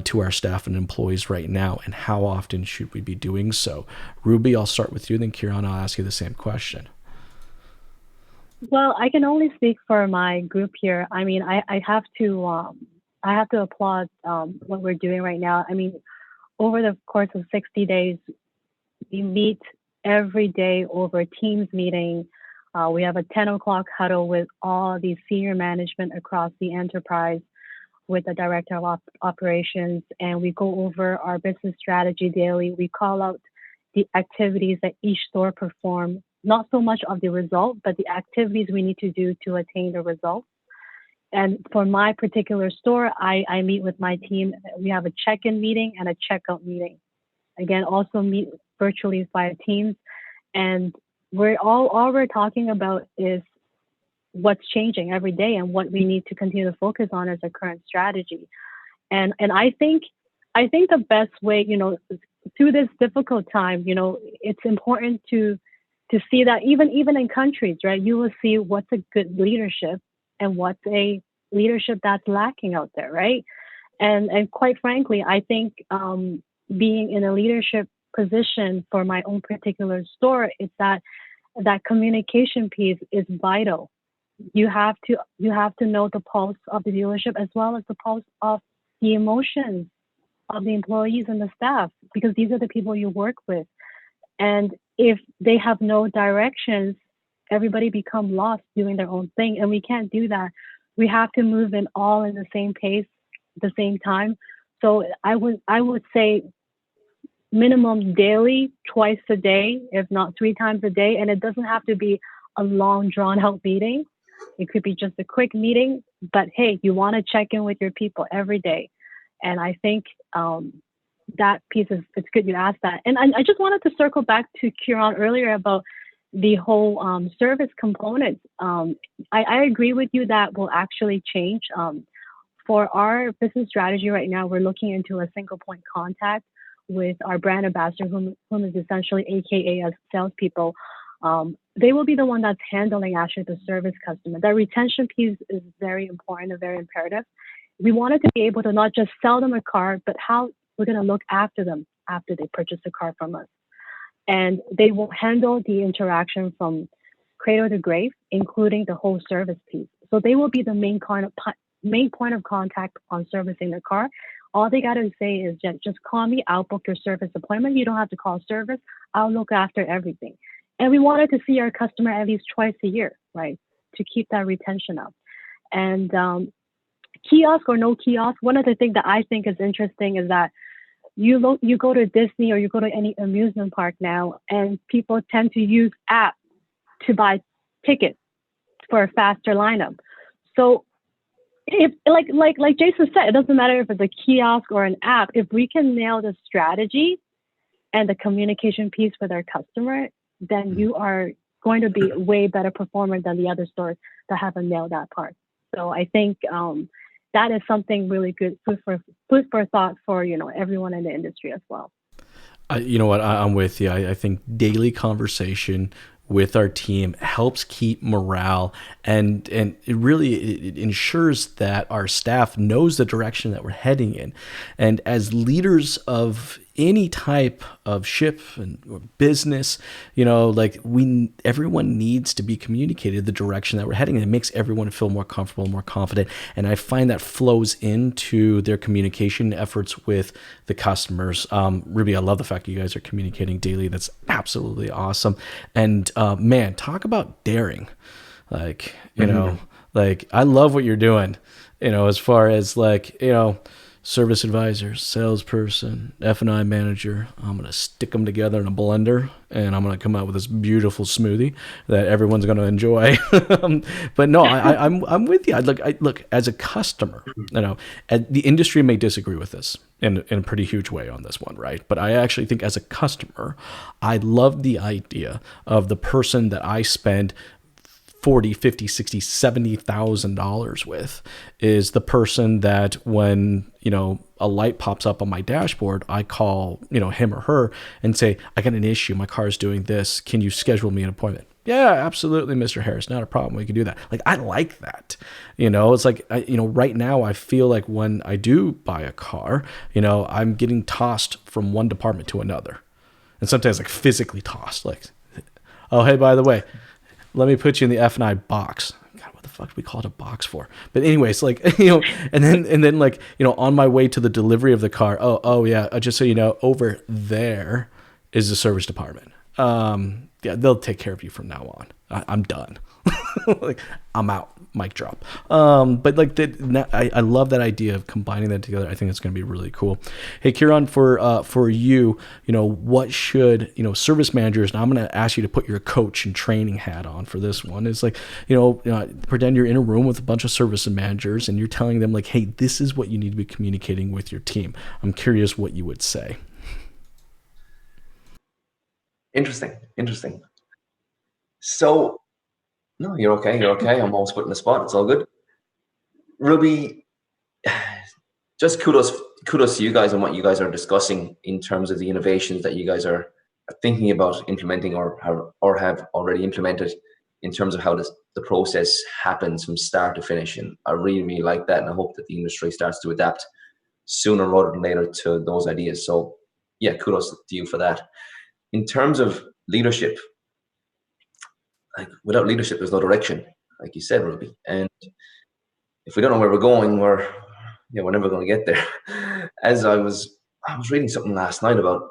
to our staff and employees right now, and how often should we be doing so? Ruby, I'll start with you, then Kieran, I'll ask you the same question. Well, I can only speak for my group here. I mean, I have to applaud what we're doing right now. I mean, over the course of 60 days, we meet every day over Teams meeting. We have a 10 o'clock huddle with all the senior management across the enterprise, with the director of operations, and we go over our business strategy daily. We call out the activities that each store perform, not so much of the result, but the activities we need to do to attain the results. And for my particular store, I meet with my team. We have a check-in meeting and a checkout meeting. Again, also meet virtually via Teams. And all we're talking about is what's changing every day and what we need to continue to focus on as a current strategy. And I think the best way, through this difficult time, it's important to see that even in countries, right, you will see what's a good leadership and what's a leadership that's lacking out there, right? And quite frankly, I think being in a leadership position for my own particular store, it's that communication piece is vital. You have to know the pulse of the dealership as well as the pulse of the emotions of the employees and the staff, because these are the people you work with. And if they have no directions, everybody become lost doing their own thing. And we can't do that. We have to move in all in the same pace, the same time. So I would say minimum daily, twice a day, if not 3 times a day. And it doesn't have to be a long drawn out meeting. It could be just a quick meeting, but hey, you want to check in with your people every day. And I think that piece it's good you asked that. And I just wanted to circle back to Kieran earlier about the whole service component. I agree with you that will actually change. For our business strategy right now, we're looking into a single point contact with our brand ambassador, whom is essentially AKA as salespeople. They will be the one that's handling actually the service customer. That retention piece is very important and very imperative. We wanted to be able to not just sell them a car, but how we're going to look after them after they purchase a car from us. And they will handle the interaction from cradle to grave, including the whole service piece. So they will be the main point of contact on servicing the car. All they got to say is just call me, I'll book your service appointment. You don't have to call service. I'll look after everything. And we wanted to see our customer at least twice a year, right, to keep that retention up. And kiosk or no kiosk, one of the things that I think is interesting is that you go to Disney or you go to any amusement park now, and people tend to use apps to buy tickets for a faster lineup. So if like Jason said, it doesn't matter if it's a kiosk or an app. If we can nail the strategy and the communication piece with our customer, then you are going to be a way better performer than the other stores that haven't nailed that part. So I think that is something really good, food for thought for everyone in the industry as well. You know what? I'm with you. I think daily conversation with our team helps keep morale, and it really ensures that our staff knows the direction that we're heading in. And as leaders of any type of ship or business, everyone needs to be communicated the direction that we're heading, and it makes everyone feel more comfortable, more confident. And I find that flows into their communication efforts with the customers. Ruby, I love the fact that you guys are communicating daily. That's absolutely awesome. And man, talk about daring. I love what you're doing, as far as service advisor, salesperson, F&I manager. I'm going to stick them together in a blender, and I'm going to come out with this beautiful smoothie that everyone's going to enjoy. But no, I'm with you. Look, as a customer, the industry may disagree with this in a pretty huge way on this one, right? But I actually think as a customer, I love the idea of the person that I spend $40,000, $50,000, $60,000, $70,000 with is the person that when, a light pops up on my dashboard, I call, him or her and say, I got an issue. My car is doing this. Can you schedule me an appointment? Yeah, absolutely, Mr. Harris. Not a problem. We can do that. I like that. It's right now I feel like when I do buy a car, I'm getting tossed from one department to another. And sometimes physically tossed, oh, hey, by the way, let me put you in the F&I box. God, what the fuck do we call it a box for? But anyways, and then on my way to the delivery of the car, oh yeah, just so you know, over there is the service department. Yeah, they'll take care of you from now on. I'm done. I'm out. Mic drop. But I love that idea of combining that together. I think it's going to be really cool. Hey, Kieran, for you, what should service managers? And I'm going to ask you to put your coach and training hat on for this one. It's pretend you're in a room with a bunch of service managers, and you're telling them hey, this is what you need to be communicating with your team. I'm curious what you would say. Interesting. So, no, you're okay. You're okay. I'm always putting the spot. It's all good. Ruby, just kudos to you guys on what you guys are discussing in terms of the innovations that you guys are thinking about implementing or have already implemented in terms of how the process happens from start to finish. And I really, really like that. And I hope that the industry starts to adapt sooner rather than later to those ideas. So yeah, kudos to you for that. In terms of leadership, like without leadership, there's no direction, like you said, Ruby. And if we don't know where we're going, we're never going to get there. As I was reading something last night about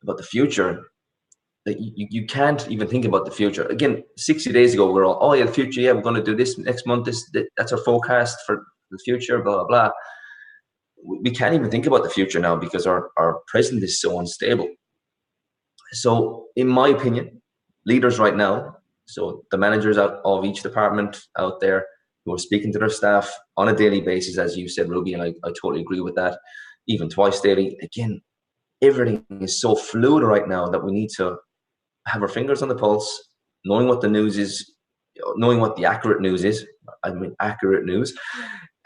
the future, that you can't even think about the future. Again, 60 days ago, we're all, oh yeah, the future, yeah, we're going to do this next month. That's our forecast for the future, blah, blah, blah. We can't even think about the future now because our present is so unstable. So in my opinion, leaders right now, so the managers out of each department out there who are speaking to their staff on a daily basis, as you said, Ruby, and I totally agree with that, even twice daily. Again, everything is so fluid right now that we need to have our fingers on the pulse, knowing what the news is, knowing what the accurate news is, accurate news,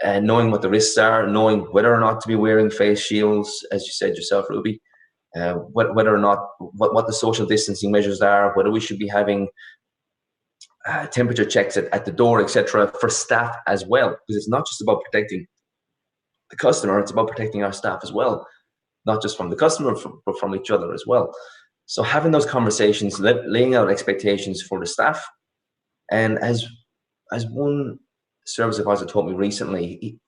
and knowing what the risks are, knowing whether or not to be wearing face shields, as you said yourself, Ruby, whether or not, what the social distancing measures are, whether we should be having temperature checks at the door, etc., for staff as well, because it's not just about protecting the customer, it's about protecting our staff as well, not just from the customer, but from each other as well. So having those conversations, laying out expectations for the staff, and as one service advisor told me recently,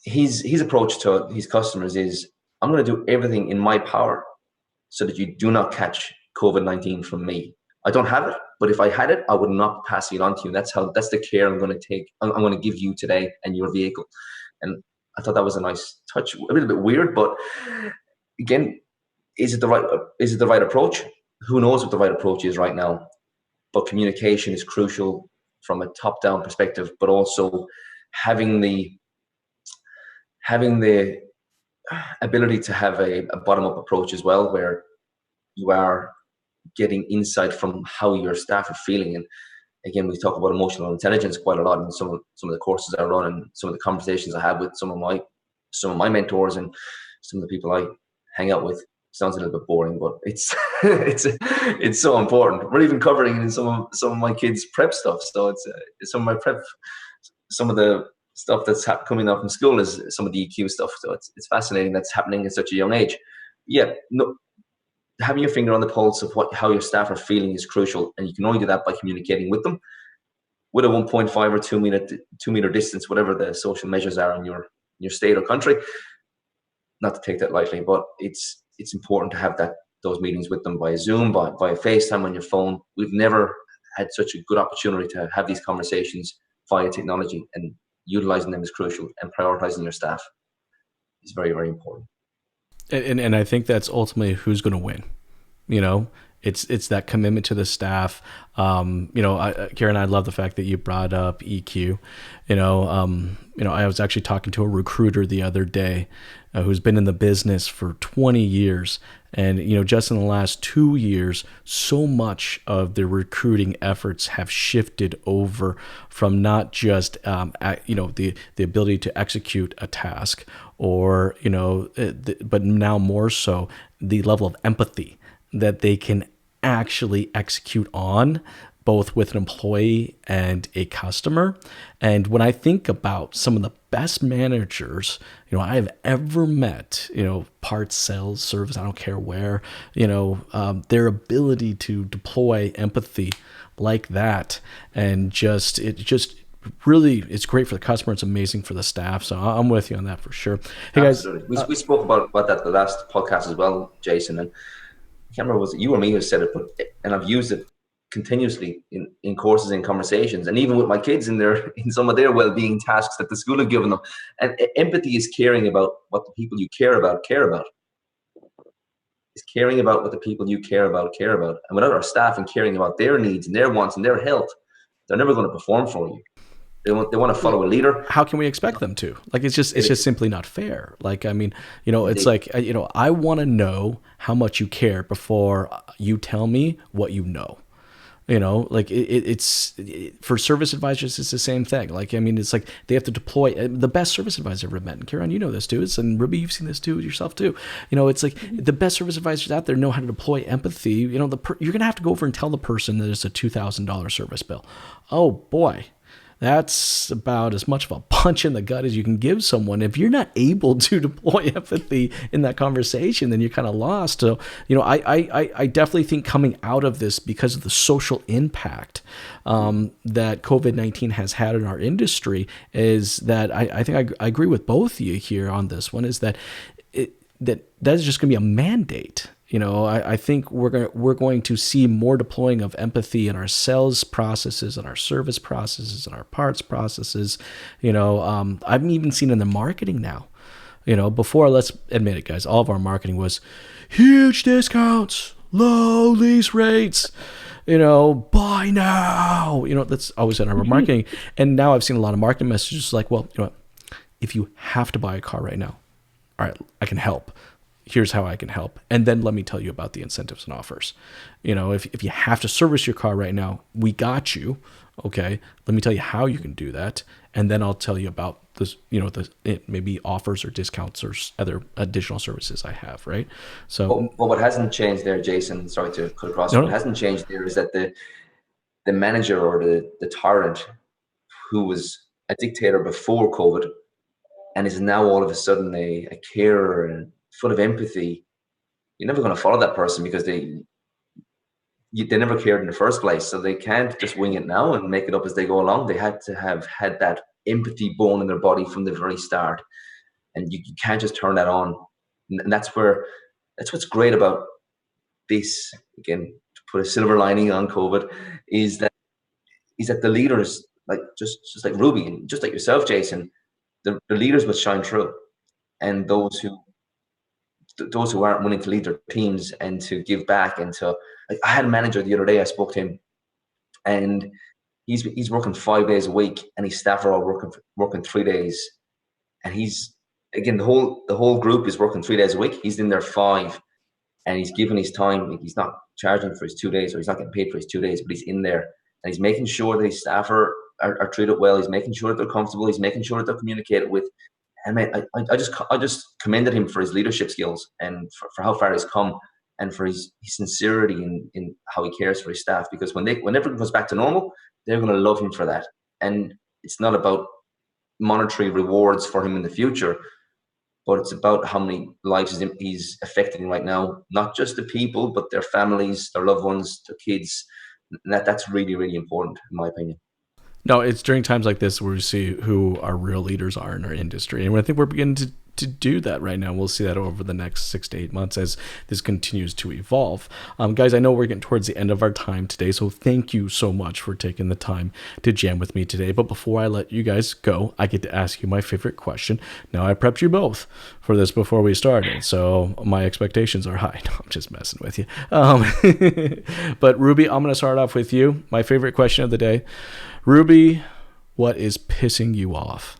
his approach to his customers is, I'm going to do everything in my power so that you do not catch COVID-19 from me. I don't have it, but if I had it, I would not pass it on to you. That's the care I'm going to take. I'm going to give you today and your vehicle. And I thought that was a nice touch. A little bit weird, but again, is it the right approach? Who knows what the right approach is right now? But communication is crucial from a top-down perspective, but also having the ability to have a bottom-up approach as well, where you are getting insight from how your staff are feeling. And again, we talk about emotional intelligence quite a lot in some of the courses I run and some of the conversations I have with some of my mentors and some of the people I hang out with. Sounds a little bit boring, but it's it's so important. We're even covering it in some of my kids' prep stuff. So it's some of my prep, some of the stuff that's coming out from school is some of the EQ stuff. So it's fascinating that's happening at such a young age. Yeah, no, having your finger on the pulse of how your staff are feeling is crucial, and you can only do that by communicating with them with a 1.5 or 2 meter distance, whatever the social measures are in your state or country. Not to take that lightly, but it's important to have those meetings with them via Zoom, by FaceTime on your phone. We've never had such a good opportunity to have these conversations via technology, and utilizing them is crucial, and prioritizing your staff is very, very important. And I think that's ultimately who's going to win. You know, it's that commitment to the staff. Kieran, I love the fact that you brought up EQ. I was actually talking to a recruiter the other day who's been in the business for 20 years. And, just in the last 2 years, so much of the recruiting efforts have shifted over from not just, the ability to execute a task or, but now more so the level of empathy that they can actually execute on, both with an employee and a customer. And when I think about some of the best managers, I have ever met, parts, sales, service, I don't care where, their ability to deploy empathy like that, and it's great for the customer. It's amazing for the staff. So I'm with you on that for sure. Hey guys, we spoke about that the last podcast as well, Jason, and I can't remember, was it you or me who said it, and I've used it continuously in courses and conversations, and even with my kids in some of their well-being tasks that the school have given them. And empathy is caring about what the people you care about. It's caring about what the people you care about. And without our staff and caring about their needs and their wants and their health, they're never going to perform for you. They want to follow a leader. How can we expect them to? Like, it's just simply not fair. Like, I mean, it's like, I want to know how much you care before you tell me what you know. Like for service advisors, it's the same thing. Like, I mean, it's like they have to deploy the best service advisor I've ever met. And Kieran, you know this too. And Ruby, you've seen this too yourself too. It's like the best service advisors out there know how to deploy empathy. You're going to have to go over and tell the person that it's a $2,000 service bill. Oh boy. That's about as much of a punch in the gut as you can give someone. If you're not able to deploy empathy in that conversation, then you're kind of lost. So, I definitely think coming out of this, because of the social impact that COVID-19 has had in our industry, is that I think I agree with both of you here on this one, is that that is just going to be a mandate. I think we're going to see more deploying of empathy in our sales processes and our service processes and our parts processes. I've even seen in the marketing now. Before, let's admit it, guys, all of our marketing was huge discounts, low lease rates, buy now. That's always in our marketing. And now I've seen a lot of marketing messages like, well, what? If you have to buy a car right now, all right, I can help. Here's how I can help. And then let me tell you about the incentives and offers. If you have to service your car right now, we got you. Okay. Let me tell you how you can do that. And then I'll tell you about this, maybe offers or discounts or other additional services I have. Right. So, well, what hasn't changed there, Jason, sorry to cut across, no. What hasn't changed there is that the manager or the tyrant who was a dictator before COVID and is now all of a sudden a carer and full of empathy, you're never going to follow that person because they never cared in the first place. So they can't just wing it now and make it up as they go along. They had to have had that empathy bone in their body from the very start. And you can't just turn that on. And that's what's great about this, again, to put a silver lining on COVID, is that the leaders, like just like Ruby and just like yourself, Jason, the leaders will shine through. And those who aren't willing to lead their teams and to give back, and to, like, I had a manager the other day, I spoke to him, and he's working 5 days a week, and his staff are all working 3 days, and he's, again, the whole group is working 3 days a week. He's in there 5, and he's giving his time. Like, he's not charging for his 2 days, or he's not getting paid for his 2 days, but he's in there and he's making sure that his staff are treated well. He's making sure that they're comfortable. He's making sure that they're communicated with. And I just commended him for his leadership skills and for how far he's come, and for his sincerity in how he cares for his staff. Because when everything goes back to normal, they're going to love him for that. And it's not about monetary rewards for him in the future, but it's about how many lives he's affecting right now. Not just the people, but their families, their loved ones, their kids. And that's really, really important, in my opinion. No, it's during times like this where we see who our real leaders are in our industry. And I think we're beginning to do that right now. We'll see that over the next 6 to 8 months as this continues to evolve. Guys, I know we're getting towards the end of our time today, so thank you so much for taking the time to jam with me today. But before I let you guys go, I get to ask you my favorite question. Now, I prepped you both for this before we started, so my expectations are high. No, I'm just messing with you. But Ruby, I'm going to start off with you. My favorite question of the day. Ruby, what is pissing you off?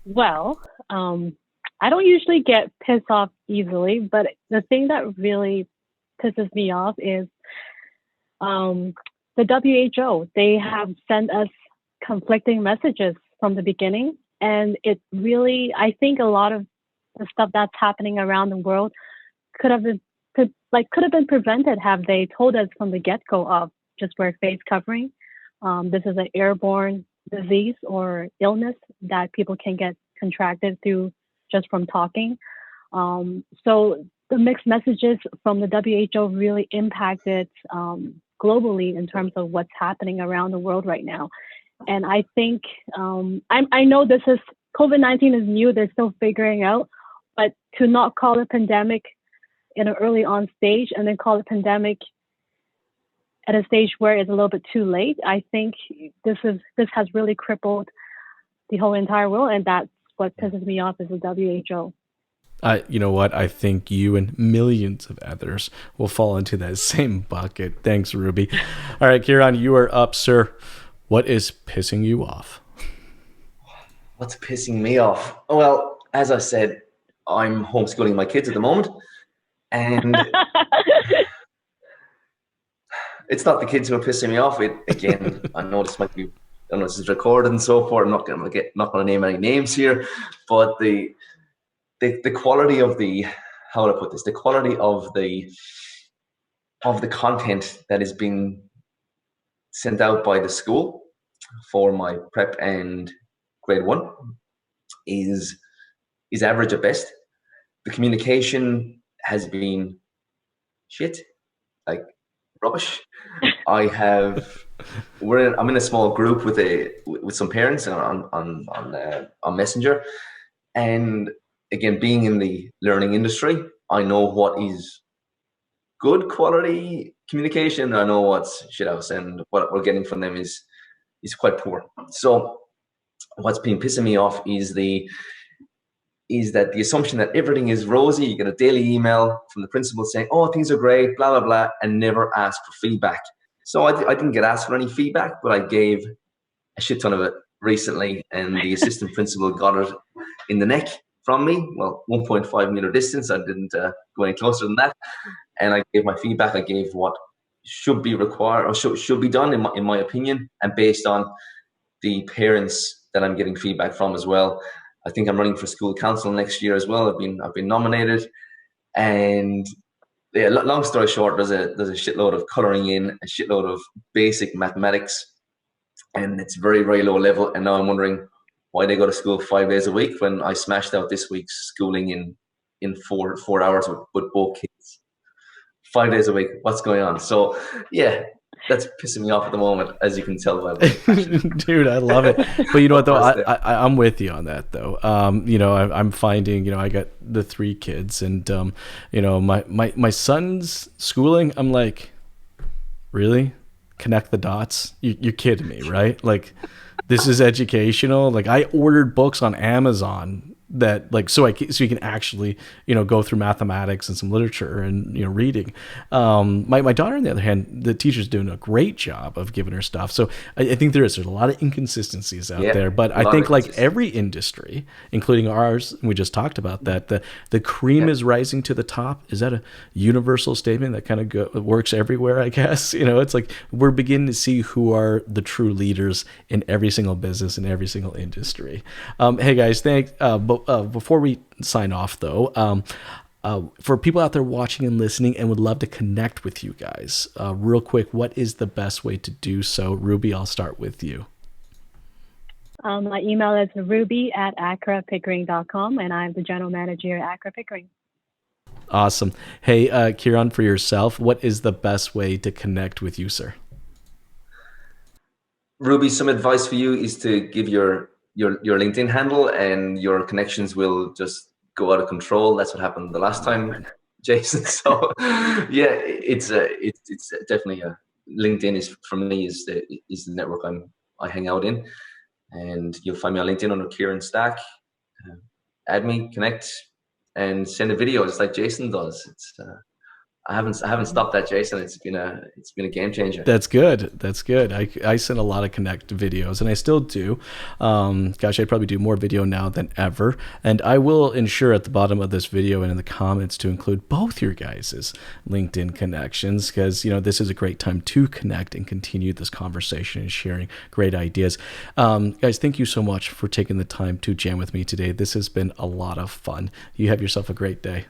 Well, I don't usually get pissed off easily, but the thing that really pisses me off is the WHO. They have sent us conflicting messages from the beginning, and it really, I think a lot of the stuff that's happening around the world could have been prevented had they told us from the get-go of just wear face covering. This is an airborne disease or illness that people can get contracted through just from talking. So the mixed messages from the WHO really impacted globally in terms of what's happening around the world right now. And I think, I know this is, COVID-19 is new, they're still figuring out, but to not call it pandemic in an early on stage and then call it pandemic at a stage where it's a little bit too late, I think this has really crippled the whole entire world, and that's what pisses me off is the WHO. You know what? I think you and millions of others will fall into that same bucket. Thanks, Ruby. All right, Kieran, you are up, sir. What is pissing you off? What's pissing me off? Well, as I said, I'm homeschooling my kids at the moment, and it's not the kids who are pissing me off. It again, I know this might be, I don't know, this is recorded and so forth. I'm not going to name any names here, but the quality of the, how would I put this? The quality of the content that is being sent out by the school for my prep and grade 1 is average at best. The communication has been shit, like rubbish. I'm in a small group with some parents on Messenger, and again, being in the learning industry, I know what is good quality communication. I know what's shit house, and what we're getting from them is quite poor. So what's been pissing me off is that the assumption that everything is rosy. You get a daily email from the principal saying, "Oh, things are great," blah blah blah, and never ask for feedback. So I didn't get asked for any feedback, but I gave a shit ton of it recently, and the assistant principal got it in the neck from me. Well, 1.5 meter distance. I didn't go any closer than that, and I gave my feedback. I gave what should be required or should be done in my opinion, and based on the parents that I'm getting feedback from as well. I think I'm running for school council next year as well. I've been nominated, and yeah, long story short, there's a shitload of coloring in, a shitload of basic mathematics, and it's very, very low level. And now I'm wondering why they go to school 5 days a week when I smashed out this week's schooling in four hours with both kids. 5 days a week. What's going on? So yeah, that's pissing me off at the moment, as you can tell by my passion. Dude, I love it. But you know what, though? I'm with you on that, though. I'm finding, I got the 3 kids, and, my son's schooling, I'm like, really? Connect the dots? You're kidding me, right? Like, this is educational. Like, I ordered books on Amazon that, like, so you can actually go through mathematics and some literature and reading. My daughter, on the other hand, the teacher's doing a great job of giving her stuff. So I think there's a lot of inconsistencies out there, but I think, like every industry, including ours, we just talked about that, the cream is rising to the top. Is that a universal statement that kind of works everywhere? I guess it's like we're beginning to see who are the true leaders in every single business, in every single industry. Hey guys, thanks. Before we sign off, though, for people out there watching and listening and would love to connect with you guys, real quick, what is the best way to do so? Ruby, I'll start with you. My email is ruby@accrapickering.com, and I'm the general manager at Accra Pickering. Awesome. Hey, Kieran, for yourself, what is the best way to connect with you, sir? Ruby, some advice for you is to give your LinkedIn handle, and your connections will just go out of control. That's what happened the last time, Jason. So yeah, it's definitely LinkedIn is, for me, is the network I hang out in, and you'll find me on LinkedIn under Kieran Stack. Add me, connect, and send a video just like Jason does. It's I haven't stopped that, Jason. It's been a game changer. That's good. I send a lot of connect videos, and I still do. Gosh, I probably do more video now than ever. And I will ensure at the bottom of this video and in the comments to include both your guys' LinkedIn connections, because this is a great time to connect and continue this conversation and sharing great ideas. Guys, thank you so much for taking the time to jam with me today. This has been a lot of fun. You have yourself a great day.